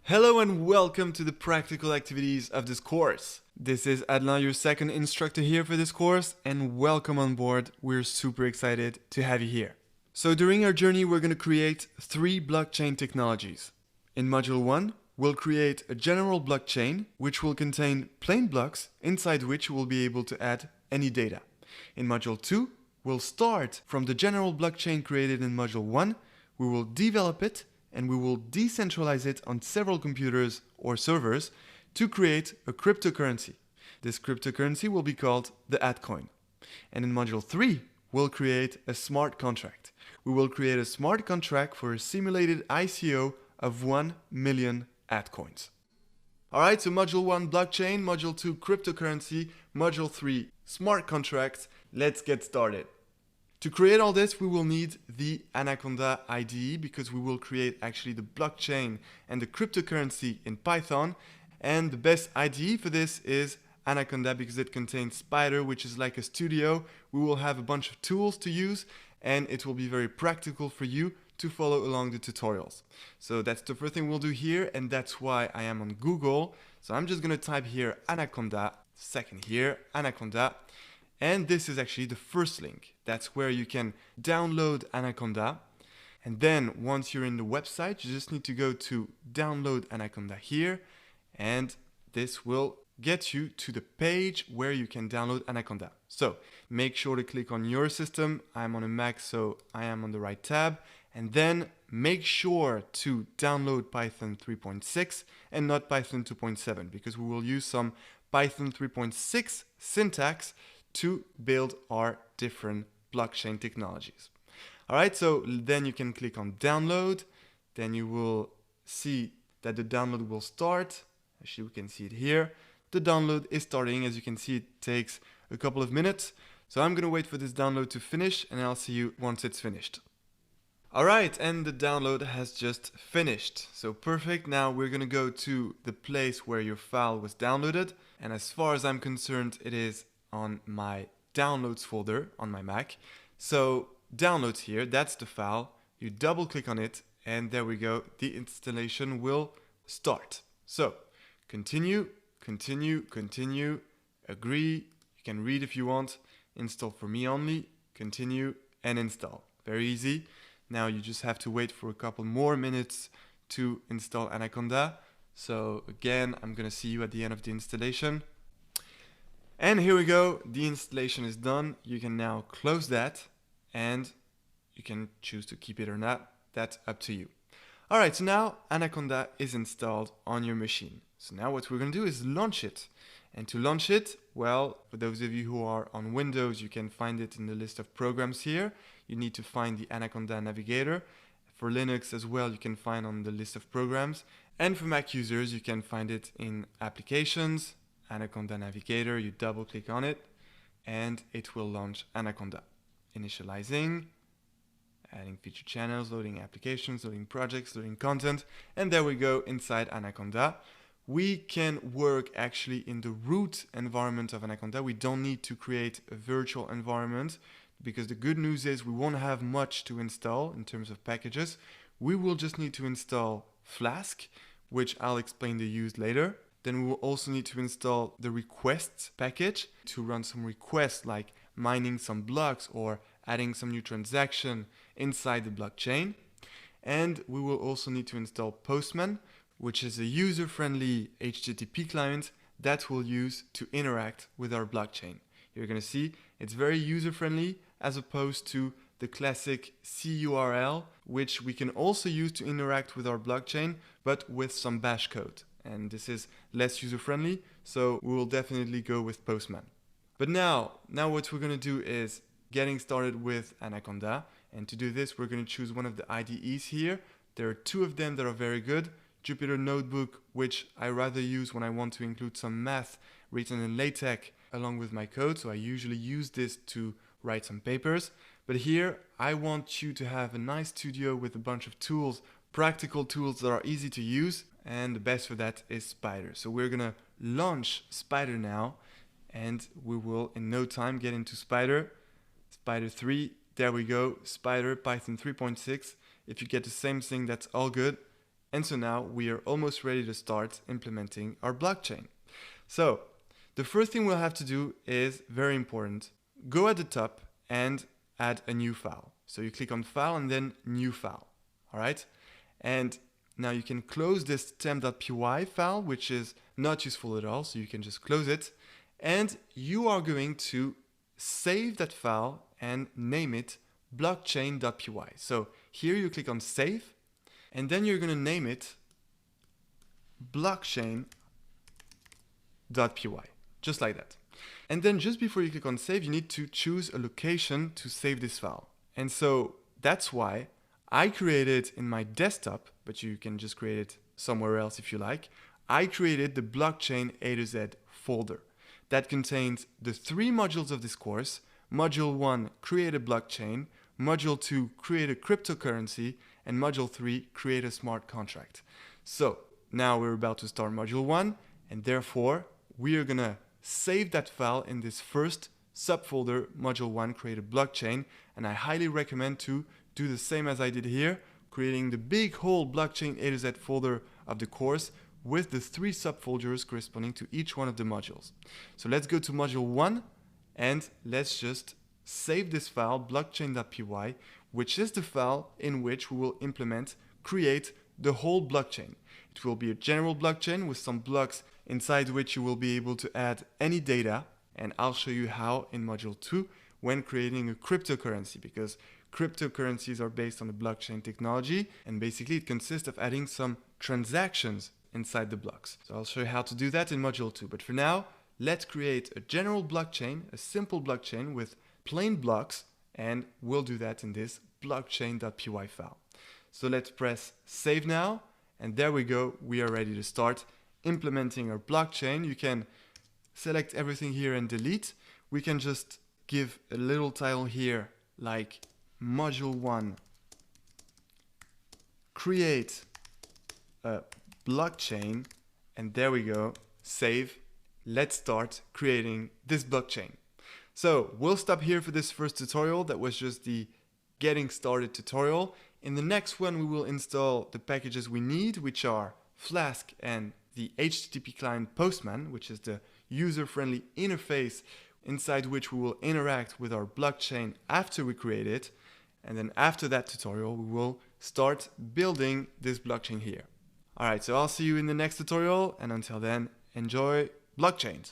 Hello and welcome to the practical activities of this course. This is Adlan, your second instructor here for this course, and welcome on board. We're super excited to have you here. So during our journey, we're going to create 3 blockchain technologies. In Module 1, we'll create a general blockchain, which will contain plain blocks inside which we'll be able to add any data. In Module 2, we'll start from the general blockchain created in Module 1, we will develop it, and we will decentralize it on several computers or servers to create a cryptocurrency. This cryptocurrency will be called the Atcoin. And in Module 3, we'll create a smart contract. We will create a smart contract for a simulated ICO of 1 million Atcoins. Alright, so Module 1 blockchain, Module 2 cryptocurrency, Module 3 smart contracts. Let's get started. To create all this, we will need the Anaconda IDE because we will create actually the blockchain and the cryptocurrency in Python. And the best IDE for this is Anaconda because it contains Spyder, which is like a studio. We will have a bunch of tools to use and it will be very practical for you to follow along the tutorials. So that's the first thing we'll do here, and that's why I am on Google. So I'm just going to type here Anaconda, second here, Anaconda. And this is actually the first link. That's where you can download Anaconda. And then once you're in the website, you just need to go to download Anaconda here. And this will get you to the page where you can download Anaconda. So make sure to click on your system. I'm on a Mac, so I am on the right tab. And then make sure to download Python 3.6 and not Python 2.7 because we will use some Python 3.6 syntax to build our different blockchain technologies. Alright, so then you can click on download. Then you will see that the download will start. Actually, we can see it here. The download is starting. As you can see, it takes a couple of minutes. So I'm going to wait for this download to finish and I'll see you once it's finished. Alright, and the download has just finished. So perfect. Now we're going to go to the place where your file was downloaded. And as far as I'm concerned, it is on my downloads folder on my Mac. So downloads here, that's the file. You double click on it and there we go. The installation will start. So continue, continue, continue, agree. You can read if you want. Install for me only, continue and install. Very easy. Now you just have to wait for a couple more minutes to install Anaconda. So again, I'm gonna see you at the end of the installation. And here we go, the installation is done. You can now close that and you can choose to keep it or not. That's up to you. Alright, so now Anaconda is installed on your machine. So now what we're going to do is launch it. And to launch it, well, for those of you who are on Windows, you can find it in the list of programs here. You need to find the Anaconda Navigator. For Linux as well, you can find on the list of programs. And for Mac users, you can find it in Applications, Anaconda Navigator, you double click on it and it will launch Anaconda. Initializing, adding feature channels, loading applications, loading projects, loading content, and there we go inside Anaconda. We can work actually in the root environment of Anaconda. We don't need to create a virtual environment because the good news is we won't have much to install in terms of packages. We will just need to install Flask, which I'll explain the use later. Then we will also need to install the requests package to run some requests like mining some blocks or adding some new transaction inside the blockchain. And we will also need to install Postman, which is a user-friendly HTTP client that we'll use to interact with our blockchain. You're going to see it's very user-friendly as opposed to the classic CURL, which we can also use to interact with our blockchain, but with some bash code. And this is less user-friendly, so we will definitely go with Postman. But now what we're going to do is getting started with Anaconda. And to do this, we're going to choose one of the IDEs here. There are 2 of them that are very good. Jupyter Notebook, which I rather use when I want to include some math written in LaTeX along with my code. So I usually use this to write some papers. But here, I want you to have a nice studio with a bunch of tools, practical tools that are easy to use. And the best for that is Spyder. So we're going to launch Spyder now. And we will, in no time, get into Spyder. Spyder 3, there we go. Spyder, Python 3.6. If you get the same thing, that's all good. And so now we are almost ready to start implementing our blockchain. So the first thing we'll have to do is very important. Go at the top and add a new file. So you click on File and then New File. All right. And now you can close this temp.py file, which is not useful at all. So you can just close it. And you are going to save that file and name it blockchain.py. So here you click on Save, and then you're going to name it blockchain.py, just like that. And then just before you click on Save, you need to choose a location to save this file. And so that's why I created in my desktop, but you can just create it somewhere else if you like. I created the blockchain A to Z folder that contains the 3 modules of this course. Module 1, create a blockchain. Module 2, create a cryptocurrency. And Module 3, create a smart contract. So now we're about to start Module 1, and therefore we are gonna save that file in this first subfolder, Module 1, create a blockchain. And I highly recommend to do the same as I did here, creating the big whole blockchain A to Z folder of the course with the 3 subfolders corresponding to each one of the modules. So let's go to module 1 and let's just save this file, blockchain.py, which is the file in which we will create the whole blockchain. It will be a general blockchain with some blocks inside which you will be able to add any data, and I'll show you how in module 2 when creating a cryptocurrency, because cryptocurrencies are based on the blockchain technology, and basically it consists of adding some transactions inside the blocks. So I'll show you how to do that in module 2. But for now, let's create a general blockchain, a simple blockchain with plain blocks, and we'll do that in this blockchain.py file. So let's press save now, and there we go. We are ready to start implementing our blockchain. You can select everything here and delete. We can just give a little title here like module 1, create a blockchain, and there we go, save. Let's start creating this blockchain. So we'll stop here for this first tutorial. That was just the getting started tutorial. In the next one, we will install the packages we need, which are Flask and the HTTP client Postman, which is the user-friendly interface inside which we will interact with our blockchain after we create it. And then after that tutorial, we will start building this blockchain here. Alright, so I'll see you in the next tutorial, and until then, enjoy blockchains.